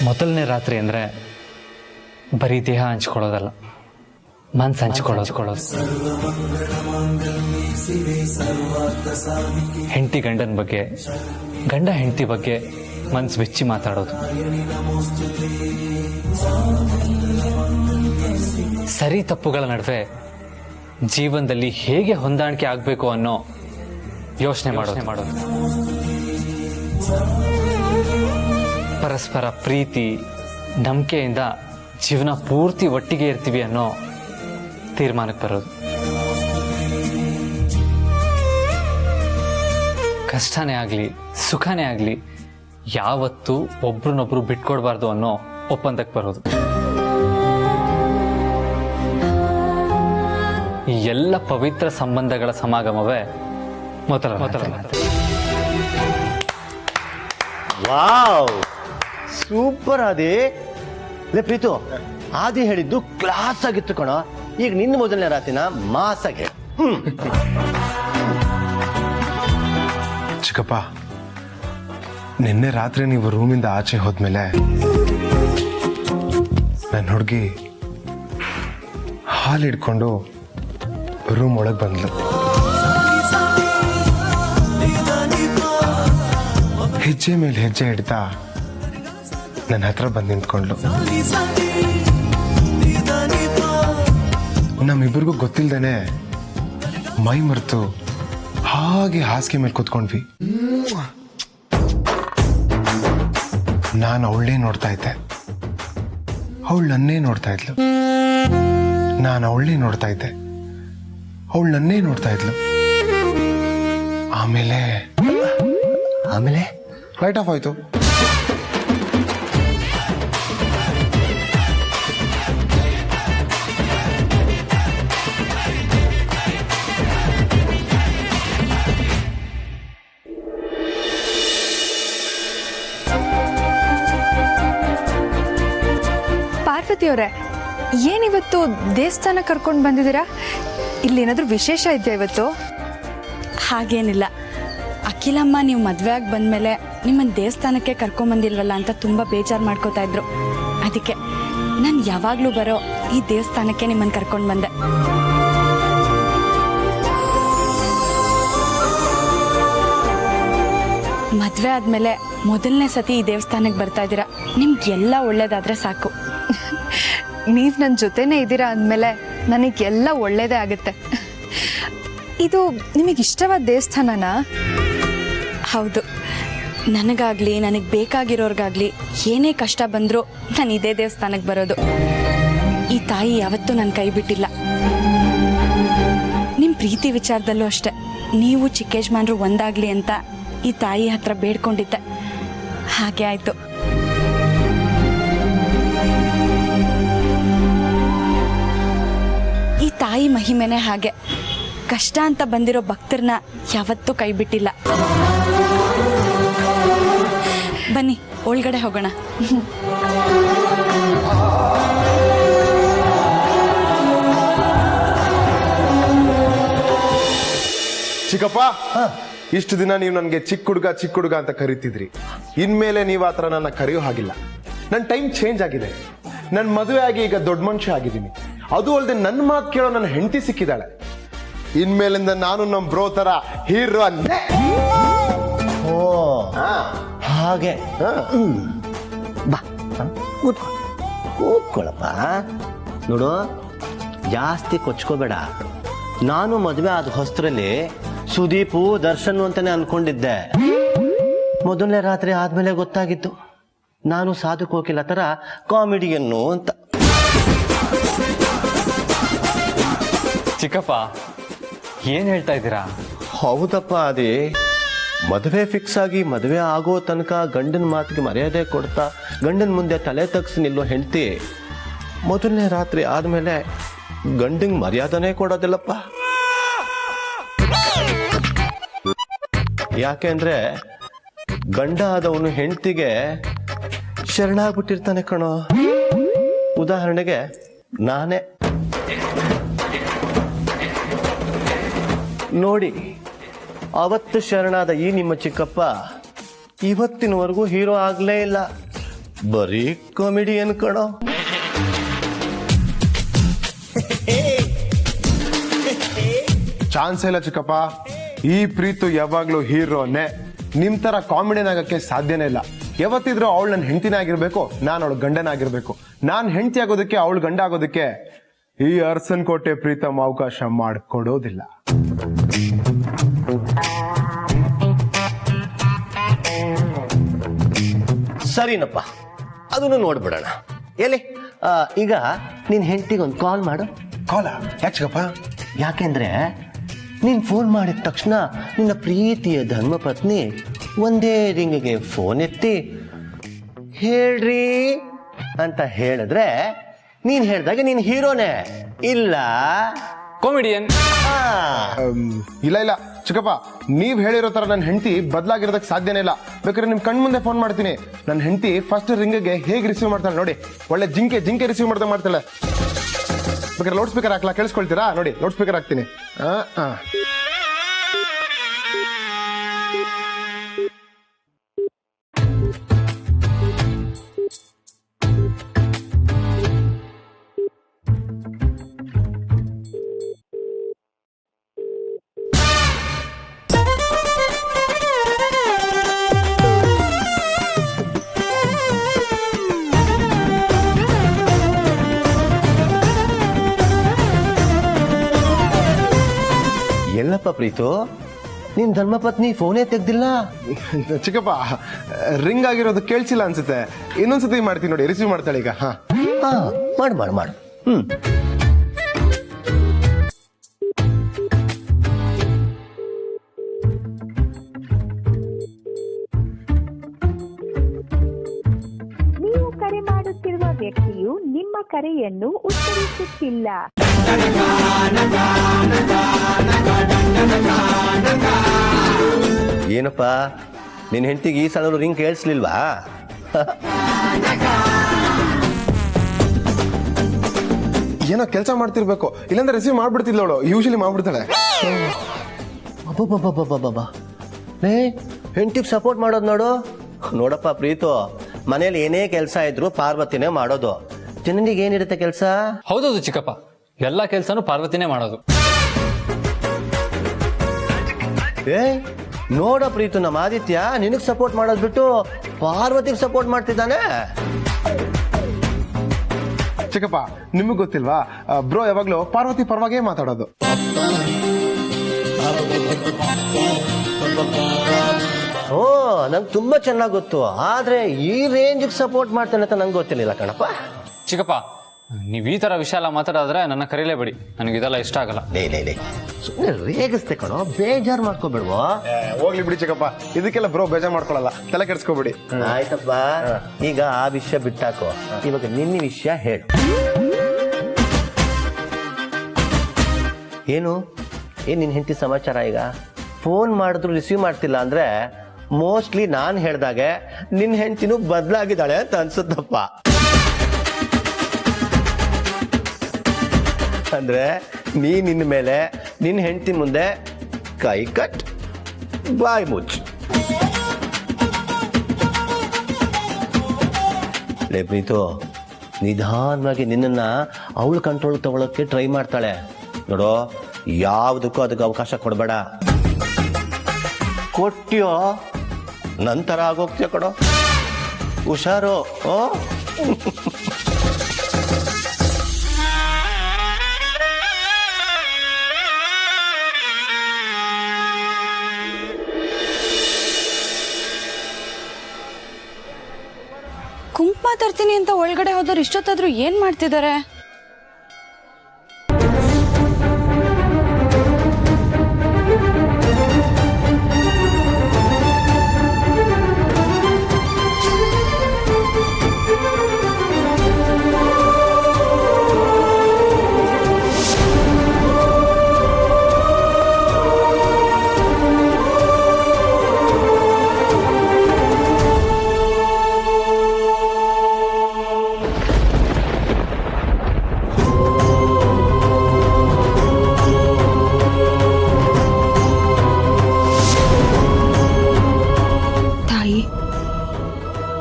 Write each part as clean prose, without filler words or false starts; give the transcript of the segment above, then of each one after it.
ಮೊದಲನೇ ರಾತ್ರಿ ಅಂದರೆ ಬರೀ ದೇಹ ಹಂಚ್ಕೊಳ್ಳೋದಲ್ಲ, ಮನ್ಸು ಹಂಚ್ಕೊಳ್ಳೋದು. ಹೆಂಡತಿ ಗಂಡನ ಬಗ್ಗೆ, ಗಂಡ ಹೆಂಡತಿ ಬಗ್ಗೆ ಮನ್ಸು ಬೆಚ್ಚಿ ಮಾತಾಡೋದು. ಸರಿ ತಪ್ಪುಗಳ ನಡುವೆ ಜೀವನದಲ್ಲಿ ಹೇಗೆ ಹೊಂದಾಣಿಕೆ ಆಗಬೇಕು ಅನ್ನೋ ಯೋಚನೆ ಮಾಡೋದು. ಪರಸ್ಪರ ಪ್ರೀತಿ ನಂಬಿಕೆಯಿಂದ ಜೀವನ ಪೂರ್ತಿ ಒಟ್ಟಿಗೆ ಇರ್ತೀವಿ ಅನ್ನೋ ತೀರ್ಮಾನಕ್ಕೆ ಬರೋದು. ಕಷ್ಟನೇ ಆಗಲಿ ಸುಖನೇ ಆಗಲಿ ಯಾವತ್ತೂ ಒಬ್ರನ್ನೊಬ್ರು ಬಿಟ್ಕೊಡ್ಬಾರ್ದು ಅನ್ನೋ ಒಪ್ಪಂದಕ್ಕೆ ಬರೋದು. ಈ ಎಲ್ಲ ಪವಿತ್ರ ಸಂಬಂಧಗಳ ಸಮಾಗಮವೇ ಮೊದಲ. ವಾವ್, ಸೂಪರ್ ಆದಿ. ಲೇ ಪ್ರೀತು, ಆದಿ ಹೇಳಿದ್ದು ಕ್ಲಾಸ್ ಆಗಿತ್ತು ಕಣೋ. ಈಗ ನಿನ್ನ ಮೊದಲನೇ ರಾತ್ರಿನ ಮಾಸಾಗೆ. ಚಿಕ್ಕಪ್ಪ, ನಿನ್ನೆ ರಾತ್ರಿ ನೀವು ರೂಮಿಂದ ಆಚೆ ಹೋದ್ಮೇಲೆ ನನ್ನ ಹುಡುಗಿ ಹಾಲು ಹಿಡ್ಕೊಂಡು ರೂಮ್ ಒಳಗೆ ಬಂದ್ಲು. ಹೆಜ್ಜೆ ಮೇಲೆ ಹೆಜ್ಜೆ ಇಡ್ತಾ ನನ್ನ ಹತ್ರ ಬಂದು ನಿಂತ್ಕೊಂಡ್ಲು. ನಮ್ಮಿಬ್ಬರಿಗೂ ಗೊತ್ತಿಲ್ದೇನೆ ಮೈ ಮರೆತು ಹಾಗೆ ಹಾಸಿಗೆ ಮೇಲೆ ಕೂತ್ಕೊಂಡ್ವಿ. ನಾನು ಅವಳನ್ನೇ ನೋಡ್ತಾ ಇದ್ದೆ, ಅವಳು ನನ್ನೇ ನೋಡ್ತಾ ಇದ್ಲು. ನಾನು ಅವಳನ್ನೇ ನೋಡ್ತಾ ಇದ್ದೆ, ಅವಳು ನನ್ನೇ ನೋಡ್ತಾ ಇದ್ಲು. ಆಮೇಲೆ ಲೈಟ್ ಆಫ್ ಆಯ್ತು. ಪಾರ್ವತಿ ಅವರೇ, ಏನಿವತ್ತು ದೇವಸ್ಥಾನ ಕರ್ಕೊಂಡು ಬಂದಿದ್ದೀರಾ? ಇಲ್ಲೇನಾದ್ರೂ ವಿಶೇಷ ಇದೆಯಾ ಇವತ್ತು? ಹಾಗೇನಿಲ್ಲ, ಅಖಿಲಮ್ಮ ನೀವು ಮದುವೆ ಆಗಿ ಬಂದಮೇಲೆ ನಿಮ್ಮನ್ನು ದೇವಸ್ಥಾನಕ್ಕೆ ಕರ್ಕೊಂಬಂದಿಲ್ವಲ್ಲ ಅಂತ ತುಂಬ ಬೇಜಾರು ಮಾಡ್ಕೋತಾ ಇದ್ರು. ಅದಕ್ಕೆ ನಾನು ಯಾವಾಗಲೂ ಬರೋ ಈ ದೇವಸ್ಥಾನಕ್ಕೆ ನಿಮ್ಮನ್ನು ಕರ್ಕೊಂಡು ಬಂದೆ. ಮದುವೆ ಆದಮೇಲೆ ಮೊದಲನೇ ಸತಿ ಈ ದೇವಸ್ಥಾನಕ್ಕೆ ಬರ್ತಾ ಇದ್ದೀರಾ. ನಿಮ್ಗೆಲ್ಲ ಒಳ್ಳೇದಾದರೆ ಸಾಕು. ನೀವು ನನ್ನ ಜೊತೆನೇ ಇದ್ದೀರಾ ಅಂದಮೇಲೆ ನನಗೆಲ್ಲ ಒಳ್ಳೇದೇ ಆಗುತ್ತೆ. ಇದು ನಿಮಗಿಷ್ಟವಾದ ದೇವಸ್ಥಾನನಾ? ಹೌದು, ನನಗಾಗಲಿ ನನಗೆ ಬೇಕಾಗಿರೋರ್ಗಾಗಲಿ ಏನೇ ಕಷ್ಟ ಬಂದರೂ ನಾನು ಇದೇ ದೇವಸ್ಥಾನಕ್ಕೆ ಬರೋದು. ಈ ತಾಯಿ ಯಾವತ್ತೂ ನನ್ನ ಕೈ ಬಿಟ್ಟಿಲ್ಲ. ನಿಮ್ಮ ಪ್ರೀತಿ ವಿಚಾರದಲ್ಲೂ ಅಷ್ಟೆ, ನೀವು ಚಿಕ್ಕ ಯಜಮಾನ್ರು ಒಂದಾಗಲಿ ಅಂತ ಈ ತಾಯಿ ಹತ್ರ ಬೇಡ್ಕೊಂಡಿದ್ದೆ, ಹಾಗೆ ಆಯಿತು. ಈ ತಾಯಿ ಮಹಿಮೆನೇ ಹಾಗೆ, ಕಷ್ಟ ಅಂತ ಬಂದಿರೋ ಭಕ್ತರನ್ನ ಯಾವತ್ತೂ ಕೈ ಬಿಟ್ಟಿಲ್ಲ. ಬನ್ನಿ ಒಳಗಡೆ ಹೋಗೋಣ. ಚಿಕ್ಕಪ್ಪ, ಇಷ್ಟು ದಿನ ನೀವು ನನಗೆ ಚಿಕ್ಕ ಹುಡುಗ ಅಂತ ಕರಿತಿದ್ರಿ. ಇನ್ಮೇಲೆ ನೀವು ಆ ಥರ ನನ್ನ ಕರೆಯೋ ಹಾಗಿಲ್ಲ. ನನ್ನ ಟೈಮ್ ಚೇಂಜ್ ಆಗಿದೆ. ನನ್ನ ಮದುವೆ ಆಗಿ ಈಗ ದೊಡ್ಡ ಮನುಷ್ಯ ಆಗಿದ್ದೀನಿ. ಅದು ಅಲ್ಲದೆ ನನ್ನ ಮಾತು ಕೇಳೋ ನನ್ನ ಹೆಂಡತಿ ಸಿಕ್ಕಿದ್ದಾಳೆ. ಇನ್ಮೇಲಿಂದ ನಾನು ನಮ್ಮ ಬ್ರೋ ತರ ಹೀರೋ ಅಂದೆ. ಓ ಹಾಗೆ. ಬಾ ಕೂತ್ಕೊಳ್ಳಪ್ಪ. ನೋಡು, ಜಾಸ್ತಿ ಕೊಚ್ಕೋಬೇಡ. ನಾನು ಮದುವೆ ಆದ ಹೊಸರಲ್ಲಿ ಸುದೀಪು ದರ್ಶನ್ ಅಂತಾನೆ ಅನ್ಕೊಂಡಿದ್ದೆ. ಮೊದಲನೇ ರಾತ್ರಿ ಆದ್ಮೇಲೆ ಗೊತ್ತಾಗಿತ್ತು ನಾನು ಸಾಧು ಕೋಕಿಲ ತರ ಕಾಮಿಡಿಯನ್ನು ಅಂತ. ಚಿಕ್ಕಪ್ಪ, ಏನ್ ಹೇಳ್ತಾ ಇದ್ದೀರಾ? ಹೌದಪ್ಪ, ಅದೇ ಮದುವೆ ಫಿಕ್ಸ್ ಆಗಿ ಮದುವೆ ಆಗೋ ತನಕ ಗಂಡನ ಮಾತಿಗೆ ಮರ್ಯಾದೆ ಕೊಡ್ತಾ ಗಂಡನ ಮುಂದೆ ತಲೆ ತಗ್ಸಿ ನಿಲ್ಲೋ ಹೆಂಡತಿ ಮೊದಲನೇ ರಾತ್ರಿ ಆದ್ಮೇಲೆ ಗಂಡಂಗೆ ಮರ್ಯಾದನೇ ಕೊಡೋದಿಲ್ಲಪ್ಪ. ಯಾಕೆಂದ್ರೆ ಗಂಡ ಆದವನು ಹೆಂಡತಿಗೆ ಶರಣಾಗ್ಬಿಟ್ಟಿರ್ತಾನೆ ಕಣೋ. ಉದಾಹರಣೆಗೆ ನಾನೇ ನೋಡಿ, ಅವತ್ತು ಶರಣಾದ ಈ ನಿಮ್ಮ ಚಿಕ್ಕಪ್ಪ ಇವತ್ತಿನವರೆಗೂ ಹೀರೋ ಆಗ್ಲೇ ಇಲ್ಲ. ಬರೀ ಕಾಮಿಡಿಯನ್ ಕಣೋ. ಚಾನ್ಸ್ ಇಲ್ಲ ಚಿಕ್ಕಪ್ಪ. ಈ ಪ್ರೀತು ಯಾವಾಗ್ಲೂ ಹೀರೋನೇ. ನಿಮ್ ತರ ಕಾಮಿಡಿಯನ್ ಆಗಕ್ಕೆ ಸಾಧ್ಯನೇ ಇಲ್ಲ. ಯಾವತ್ತಿದ್ರು ಅವಳು ನನ್ನ ಹೆಂಡತಿನೇ ಆಗಿರ್ಬೇಕು, ನಾನು ಅವಳು ಗಂಡನ ಆಗಿರ್ಬೇಕು. ನಾನ್ ಹೆಂಡತಿ ಆಗೋದಕ್ಕೆ ಅವಳು ಗಂಡ ಆಗೋದಕ್ಕೆ ಈ ಅರಸನ್ ಕೋಟೆ ಪ್ರೀತಮ್ ಅವಕಾಶ ಮಾಡಿಕೊಡೋದಿಲ್ಲ. ಸರಿನಪ್ಪ, ಅದನ್ನು ನೋಡ್ಬಿಡೋಣ. ಎಲ್ಲಿ ಈಗ ನಿನ್ ಹೆಂಡತಿಗೆ ಒಂದು ಕಾಲ್ ಮಾಡು. ಕಾಲ ಯಾಕೆ ಚಿಕ್ಕಪ್ಪ? ಯಾಕೆಂದ್ರೆ ನೀನ್ ಫೋನ್ ಮಾಡಿದ ತಕ್ಷಣ ನಿನ್ನ ಪ್ರೀತಿಯ ಧರ್ಮಪತ್ನಿ ಒಂದೇ ರಿಂಗಿಗೆ ಫೋನ್ ಎತ್ತಿ ಹೇಳ್ರಿ ಅಂತ ಹೇಳಿದ್ರೆ ನೀನ್ ಹೇಳ್ದಾಗ ನೀನ್ ಹೀರೋನೇ, ಇಲ್ಲ ಕಾಮಿಡಿಯನ್. ಇಲ್ಲ ಇಲ್ಲ ಚಿಕ್ಕಪ್ಪ, ನೀವ್ ಹೇಳಿರೋ ತರ ನನ್ನ ಹೆಂಡತಿ ಬದಲಾಗಿರೋದಕ್ಕೆ ಸಾಧ್ಯನೇ ಇಲ್ಲ. ಬೇಕಾದ್ರೆ ನಿಮ್ ಕಣ್ ಮುಂದೆ ಫೋನ್ ಮಾಡ್ತೀನಿ. ನನ್ನ ಹೆಂಡತಿ ಫಸ್ಟ್ ರಿಂಗ್ಗೆ ಹೇಗೆ ರಿಸೀವ್ ಮಾಡ್ತಾಳೆ ನೋಡಿ, ಒಳ್ಳೆ ಜಿಂಕೆ ರಿಸೀವ್ ಮಾಡ್ತಾಳೆ. ಬೇಕಾದ್ರೆ ಲೌಡ್ ಸ್ಪೀಕರ್ ಹಾಕ್ಲಾ, ಕೇಳಿಸ್ಕೊಳ್ತೀರಾ? ನೋಡಿ ಲೌಡ್ ಸ್ಪೀಕರ್ ಹಾಕ್ತೀನಿ. ಎಲ್ಲಪ್ಪ ಪ್ರೀತು, ನಿನ್ ಧರ್ಮಪತ್ನಿ ಫೋನೇ ತೆಗ್ದಿಲ್ಲ? ಚಿಕ್ಕಪ್ಪ, ರಿಂಗ್ ಆಗಿರೋದು ಕೇಳಿಸಿಲ್ಲ ಅನ್ಸುತ್ತೆ. ಇನ್ನೊಂದ್ಸತಿ ಮಾಡ್ತೀನಿ ನೋಡಿ, ರಿಸೀವ್ ಮಾಡ್ತಾಳೆ ಈಗ. ಮಾಡು. ನೀವು ಕರೆ ಮಾಡುತ್ತಿರುವ ವ್ಯಕ್ತಿಯು ನಿಮ್ಮ ಕರೆಯನ್ನು ಉತ್ತರಿಸುತ್ತಿಲ್ಲ. ಏನಪ್ಪ, ನಿನ್ ಹೆಂಡತಿಗೆ ಈ ಸಲ ರಿಂಗ್ ಕೇಳಿಸ್ಲಿಲ್ವಾ? ಏನೋ ಕೆಲಸ ಮಾಡ್ತಿರ್ಬೇಕು, ಇಲ್ಲಾಂದ್ರೆ ರಿಸೀವ್ ಮಾಡ್ಬಿಡ್ತಿದ್ಲ ಅವಳು. ಯೂಶಲಿ ಮಾಡ್ಬಿಡ್ತಾಳೆ. ಹೆಂಡತಿಗೆ ಸಪೋರ್ಟ್ ಮಾಡೋದು ನೋಡಪ್ಪ ಪ್ರೀತು, ಮನೇಲಿ ಏನೇ ಕೆಲಸ ಇದ್ರು ಪಾರ್ವತಿನೇ ಮಾಡೋದು. ಜನನಿಗೆ ಏನಿರುತ್ತೆ ಕೆಲಸ? ಹೌದೌದು ಚಿಕ್ಕಪ್ಪ, ಎಲ್ಲ ಕೆಲ್ಸನೂ ಪಾರ್ವತಿನೇ ಮಾಡೋದು. ನೋಡ ಪ್ರೀತು, ನಮ್ಮ ಆದಿತ್ಯ ನಿನಗ್ ಸಪೋರ್ಟ್ ಮಾಡೋದ್ ಬಿಟ್ಟು ಪಾರ್ವತಿಗೆ ಸಪೋರ್ಟ್ ಮಾಡ್ತಿದ್ದಾನೆ. ಚಿಕ್ಕಪ್ಪ, ನಿಮಗ್ ಗೊತ್ತಿಲ್ವಾ, ಬ್ರೋ ಯಾವಾಗ್ಲೂ ಪಾರ್ವತಿ ಪರವಾಗೇ ಮಾತಾಡೋದು. ಓ, ನಂಗೆ ತುಂಬಾ ಚೆನ್ನಾಗಿ ಗೊತ್ತು. ಆದ್ರೆ ಈ ರೇಂಜ್ ಸಪೋರ್ಟ್ ಮಾಡ್ತಾನೆ ಅಂತ ನಂಗೆ ಗೊತ್ತಿರಲಿಲ್ಲ ಕಣಪ್ಪ. ಚಿಕ್ಕಪ್ಪ, ನೀವು ಈ ತರ ವಿಷಯ ಎಲ್ಲ ಮಾತಾಡಿದ್ರೆ ನನ್ನ ಕರೀಲೇಬೇಡಿ, ನನಗೆ ಇದೆಲ್ಲ ಇಷ್ಟ ಆಗಲ್ಲ. ಲೇ ಸುಮ್ಮನೆ ರೇಗಿಸ್ತೆ ಕಣೋ, ಬೇಜಾರು ಮಾಡ್ಕೋಬೇಡ್ವೋ. ಹೋಗ್ಲಿ ಬಿಡಿ ಚಿಕ್ಕಪ್ಪ, ಇದಕ್ಕೆಲ್ಲ ಬ್ರೋ ಬೇಜಾರ್ ಮಾಡ್ಕೊಳಲ್ಲ, ತಲೆ ಕೆಡ್ಸ್ಕೊಬಿಡಿ. ಆಯ್ತಪ್ಪ, ಈಗ ಆ ವಿಷಯ ಬಿಟ್ಟಾಕೋ. ಇವಾಗ ನಿನ್ನ ವಿಷಯ ಹೇಳು. ಏನು ನಿನ್ ಹೆಂಡತಿ ಸಮಾಚಾರ? ಈಗ ಫೋನ್ ಮಾಡಿದ್ರು ರಿಸೀವ್ ಮಾಡ್ತಿಲ್ಲ ಅಂದ್ರೆ ಮೋಸ್ಟ್ಲಿ ನಾನು ಹೇಳ್ದಾಗೆ ನಿನ್ ಹೆಂಡತಿನೂ ಬದಲಾಗಿದ್ದಾಳೆ ಅಂತ ಅನ್ಸುತ್ತಪ್ಪ. ಅಂದ್ರೆ ನಿನ್ನ ಮೇಲೆ ನಿನ್ನ ಹೆಂಡತಿ ಮುಂದೆ ಕೈ ಕಟ್ ಬಾಯ್ ಮುಚ್ಚು. ಲೇ ಪ್ರೀತು, ನಿಧಾನವಾಗಿ ನಿನ್ನನ್ನ ಅವಳು ಕಂಟ್ರೋಲ್ ತಗೊಳಕ್ಕೆ ಟ್ರೈ ಮಾಡ್ತಾಳೆ ನೋಡೋ. ಯಾವುದಕ್ಕೂ ಅದಕ್ಕೆ ಅವಕಾಶ ಕೊಡಬೇಡ. ಕೊಟ್ಟಿಯೋ ನಂತರ ಆಗೋಗ್ತೀಯ ಕೊಡೋ, ಹುಷಾರು. ಕುಂಕುಮ ತರ್ತೀನಿ ಅಂತ ಒಳಗಡೆ ಹೋದವ್ರು ಇಷ್ಟೊತ್ತಾದ್ರೂ ಏನ್ ಮಾಡ್ತಿದ್ದಾರೆ?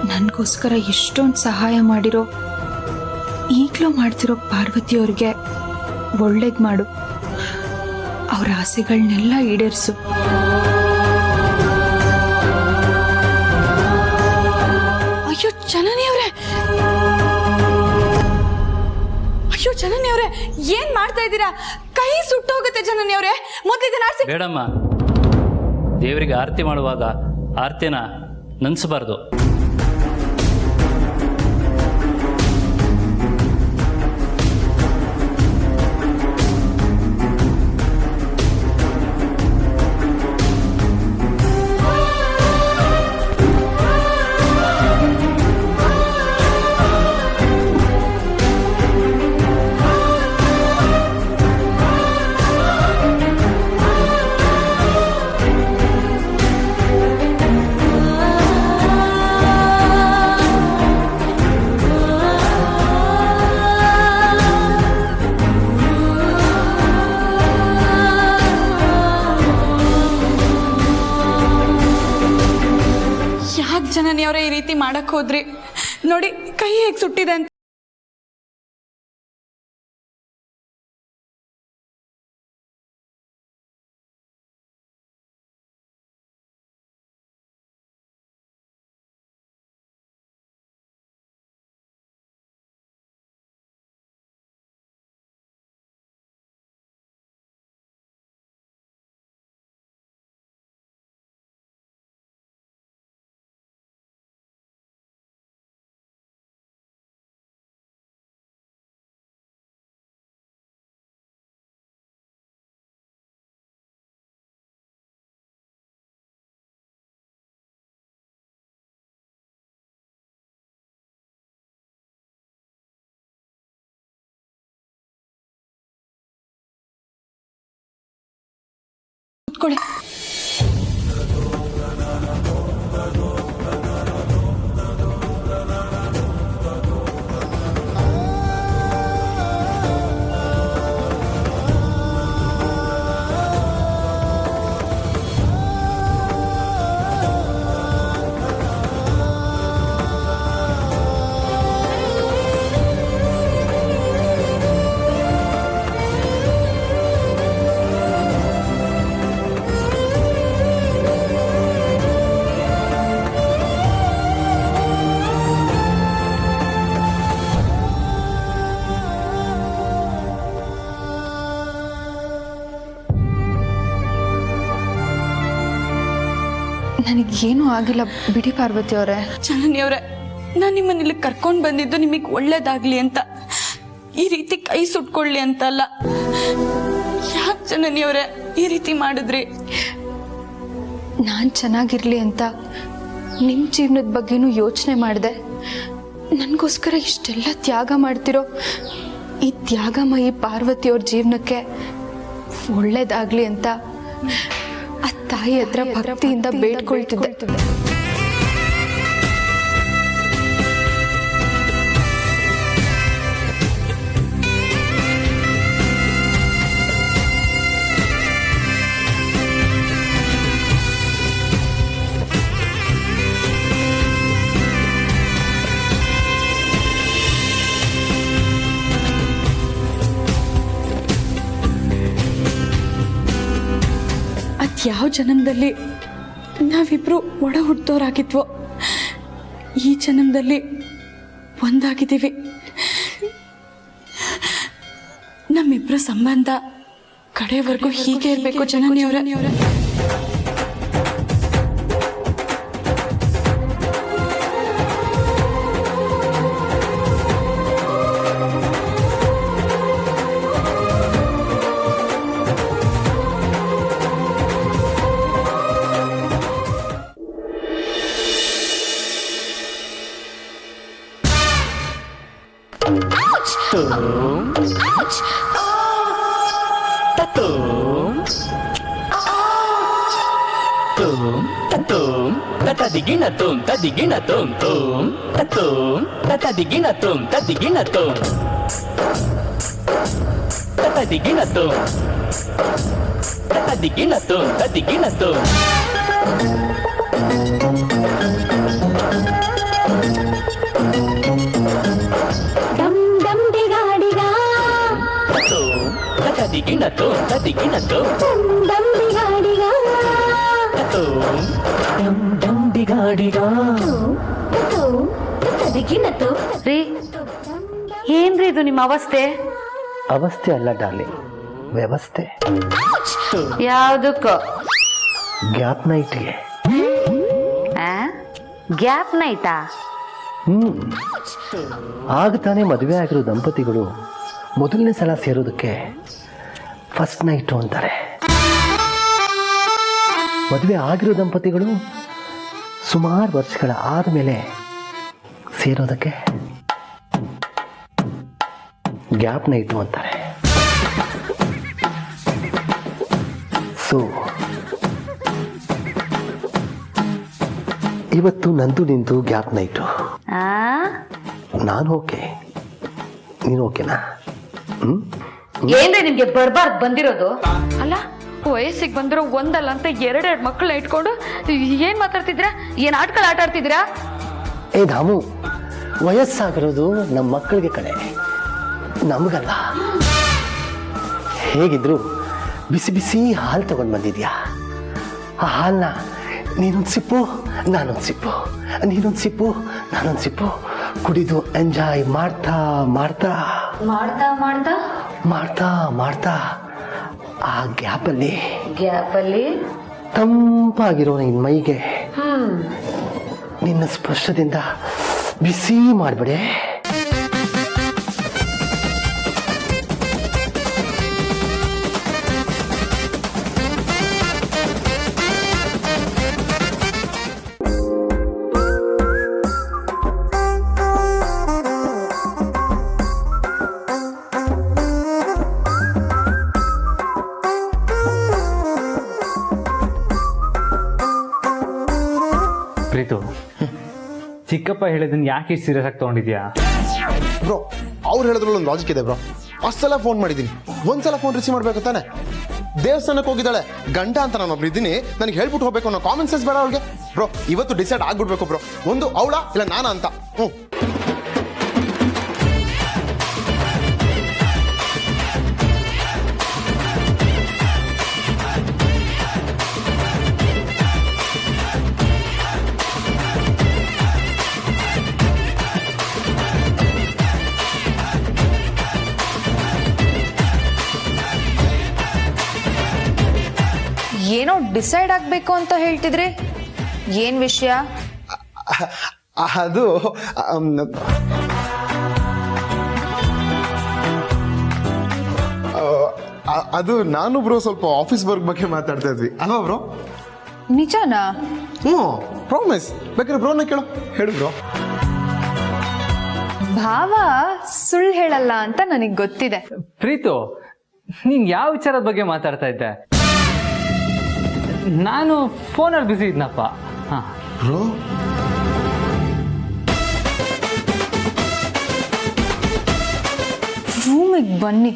ನನಗೋಸ್ಕರ ಎಷ್ಟೊಂದು ಸಹಾಯ ಮಾಡಿರೋ ಈಗಲೂ ಮಾಡ್ತಿರೋ ಪಾರ್ವತಿಯವ್ರಿಗೆ ಒಳ್ಳೇದು ಮಾಡು. ಅವ್ರ ಆಸೆಗಳನ್ನೆಲ್ಲ ಈಡೇರಿಸು. ಅಯ್ಯೋ ಜನನಿಯವ್ರೆ, ಅಯ್ಯೋ ಜನನಿಯವ್ರೆ, ಏನ್ ಮಾಡ್ತಾ ಇದ್ದೀರಾ? ಕೈ ಸುಟ್ಟೋಗುತ್ತೆ ಜನನಿಯವ್ರೆ. ಮೊದಲಿಗೆ ನಾಡ್ಸಿ. ಬೇಡಮ್ಮ, ದೇವರಿಗೆ ಆರತಿ ಮಾಡುವಾಗ ಆರತಿನ ನೆನೆಸಬಾರ್ದು. ಜನನಿಯವ್ರೆ ಈ ರೀತಿ ಮಾಡಕ್ ಹೋದ್ರಿ? ನೋಡಿ ಕೈ ಹೇಗ್ ಸುಟ್ಟಿದೆ ಅಂತ. ಕೂತ್ಕೊಳ್ಳಿ. ನನಗೇನೂ ಆಗಿಲ್ಲ ಬಿಡಿ ಪಾರ್ವತಿ ಅವರೇ. ಜನನಿಯವ್ರೆ, ನಾನು ನಿಮ್ಮನ್ನ ಇಲ್ಲಿ ಕರ್ಕೊಂಡು ಬಂದಿದ್ದು ನಿಮಗೆ ಒಳ್ಳೇದಾಗ್ಲಿ ಅಂತ, ಈ ರೀತಿ ಕೈ ಸುಟ್ಕೊಳ್ಳಿ ಅಂತಲ್ಲ. ಯಾಕೆ ಜನನಿಯವ್ರೆ ಈ ರೀತಿ ಮಾಡಿದ್ರಿ? ನಾನು ಚೆನ್ನಾಗಿರ್ಲಿ ಅಂತ ನಿಮ್ಮ ಜೀವನದ ಬಗ್ಗೆನೂ ಯೋಚನೆ ಮಾಡಿದೆ. ನನಗೋಸ್ಕರ ಇಷ್ಟೆಲ್ಲ ತ್ಯಾಗ ಮಾಡ್ತಿರೋ ಈ ತ್ಯಾಗಮಯಿ ಪಾರ್ವತಿಯವ್ರ ಜೀವನಕ್ಕೆ ಒಳ್ಳೇದಾಗ್ಲಿ ಅಂತ ಆ ತಾಯಿ ಹತ್ರ ಭಕ್ತಿಯಿಂದ ಬೇಡ್ಕೊಳ್ತಿದ್ದೆ. ಯಾವ ಜನ್ಮದಲ್ಲಿ ನಾವಿಬ್ರು ಒಡ ಹುಟ್ಟೋರಾಗಿದ್ವೋ, ಈ ಜನ್ಮದಲ್ಲಿ ಒಂದಾಗಿದ್ದೀವಿ. ನಮ್ಮಿಬ್ರ ಸಂಬಂಧ ಕಡೆವರೆಗೂ ಹೀಗೆ ಇರಬೇಕು ಜನನಿಯವರೇ. ರೀ ಏನ್ರಿ ಇದು ನಿಮ್ಮ ಅವಸ್ಥೆ? ಅವಸ್ಥೆ ಅಲ್ಲ ಡಾರ್ಲಿಂಗ್, ವ್ಯವಸ್ಥೆ. ಯಾವ್ದಕ್ಕೋ? ಗ್ಯಾಪ್ ನೈಟ್ಗೆ. ಗ್ಯಾಪ್ ನೈಟಾ? ಆಗ ತಾನೇ ಮದುವೆ ಆಗಿರೋ ದಂಪತಿಗಳು ಮೊದಲನೇ ಸಲ ಸೇರೋದಕ್ಕೆ ಫಸ್ಟ್ ನೈಟು ಅಂತಾರೆ. ಮದುವೆ ಆಗಿರೋ ದಂಪತಿಗಳು ಸುಮಾರು ವರ್ಷಗಳ ಆದಮೇಲೆ ಸೇರೋದಕ್ಕೆ ಗ್ಯಾಪ್ ನೈಟು ಅಂತಾರೆ. ಸೊ ಇವತ್ತು ನಂದು ನಿಂತು ಗ್ಯಾಪ್ ನೈಟು. ನಾನು ಓಕೆ, ನೀನು ಓಕೆನಾ? ಏನ್ರಿ ನಿಮ್ಗೆ ಬರ್ಬಾರ್ದು ಬಂದಿರೋದು? ಅಲ್ಲ, ವಯಸ್ಸಿಗೆ ಬಂದಿರೋ ಒಂದಲ್ಲ ಅಂತ ಎರಡೆರಡು ಮಕ್ಕಳನ್ನ ಇಟ್ಕೊಂಡು ಏನ್ ಮಾತಾಡ್ತಿದ್ರ? ಏನ್ ಆಟಗಳು ಆಟ ಆಡ್ತಿದ್ದೀರಾ? ಏ ಧಾಮು, ವಯಸ್ಸಾಗಿರೋದು ನಮ್ಮ ಮಕ್ಕಳಿಗೆ ಕಡೆ, ನಮಗಲ್ಲ. ಹೇಗಿದ್ರು ಬಿಸಿ ಬಿಸಿ ಹಾಲು ತಗೊಂಡು ಬಂದಿದ್ಯಾ. ಆ ಹಾಲನ್ನ ನೀನೊಂದು ಸಿಪ್ಪು, ನಾನೊಂದು ಸಿಪ್ಪು, ನೀನೊಂದು ಸಿಪ್ಪು, ನಾನೊಂದು ಸಿಪ್ಪು ಕುಡಿದು ಎಂಜಾಯ್ ಮಾಡ್ತಾ ಮಾಡ್ತಾ ಮಾಡ್ತಾ ಮಾಡ್ತಾ ಮಾಡ್ತಾ ಮಾಡ್ತಾ ಆ ಗ್ಯಾಪಲ್ಲಿ ತಂಪಾಗಿರೋ ನಿನ್ನ ಮೈಗೆ ನಿನ್ನ ಸ್ಪರ್ಶದಿಂದ ಬಿಸಿ ಮಾಡಿಬಿಡೆ. ಪ್ರೀತು, ಚಿಕ್ಕಪ್ಪ ಹೇಳಿದನ್ ಯಾಕೆ ಇಷ್ಟು ಸೀರಿಯಸ್ ಆಗಿ ತಗೊಂಡಿದ್ಯಾ? ಬ್ರೋ, ಅವ್ರು ಹೇಳಿದ್ರಲ್ಲಿ ಒಂದು ಲಾಜಿಕ್ ಇದೆ ಬ್ರೋ. ಅಷ್ಟೆಲ್ಲ ಫೋನ್ ಮಾಡಿದ್ದೀನಿ, ಒಂದ್ಸಲ ಫೋನ್ ರಿಸೀವ್ ಮಾಡ್ಬೇಕು ತಾನೆ. ದೇವಸ್ಥಾನಕ್ಕೆ ಹೋಗಿದ್ದಾಳೆ, ಗಂಡ ಅಂತ ನಾನು ಒಬ್ರು ಇದ್ದೀನಿ, ನನಗೆ ಹೇಳ್ಬಿಟ್ಟು ಹೋಗ್ಬೇಕು ಅನ್ನೋ ಕಾಮನ್ ಸೆನ್ಸ್ ಬೇಡ ಅವ್ಳಿಗೆ. ಬ್ರೋ, ಇವತ್ತು ಡಿಸೈಡ್ ಆಗ್ಬಿಡ್ಬೇಕು ಬ್ರೋ, ಒಂದು ಅವಳ ಇಲ್ಲ ನಾನ ಅಂತ. ಏನೋ ಡಿಸೈಡ್ ಆಗ್ಬೇಕು ಅಂತ ಹೇಳ್ತಿದ್ರಿ, ಏನ್ ವಿಷಯ? ಅದು ಅದು ನಾನು ಬ್ರೋ ಸ್ವಲ್ಪ ಆಫೀಸ್ ವರ್ಕ್ ಬಗ್ಗೆ ಮಾತಾಡ್ತಾ ಇದ್ವಿ ಅಲ್ವಾ ಬ್ರೋ? ನಿಜನಾ? ಪ್ರಾಮಿಸ್. ಬೇಕಾದ್ರೆ ಬ್ರೋನ ಕೇಳು, ಹೇಳು ಬ್ರೋ. ಭಾವ ಸುಳ್ಳು ಹೇಳಲ್ಲ ಅಂತ ನನಗ್ ಗೊತ್ತಿದೆ. ಪ್ರೀತು, ನೀನ್ ಯಾವ ವಿಚಾರದ ಬಗ್ಗೆ ಮಾತಾಡ್ತಾ ಇದ್ದೆ? ನಾನು ಫೋನಲ್ಲಿ ಬಿಸಿ ಇದ್ನಪ್ಪ. ಬ್ರೋ, ರೂಮಿಗೆ ಬನ್ನಿ.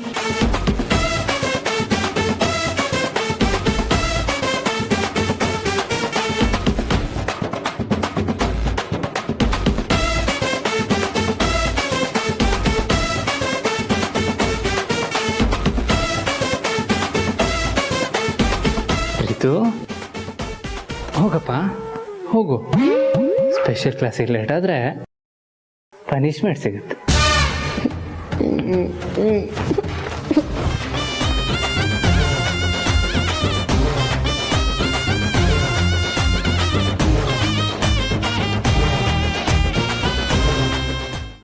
ಪ್ರೀತು, ಹೋಗಪ್ಪ ಹೋಗು. ಸ್ಪೆಷಲ್ ಕ್ಲಾಸಿಗೆ ಲೇಟ್ ಆದರೆ ಪನಿಷ್ಮೆಂಟ್ ಸಿಗುತ್ತೆ.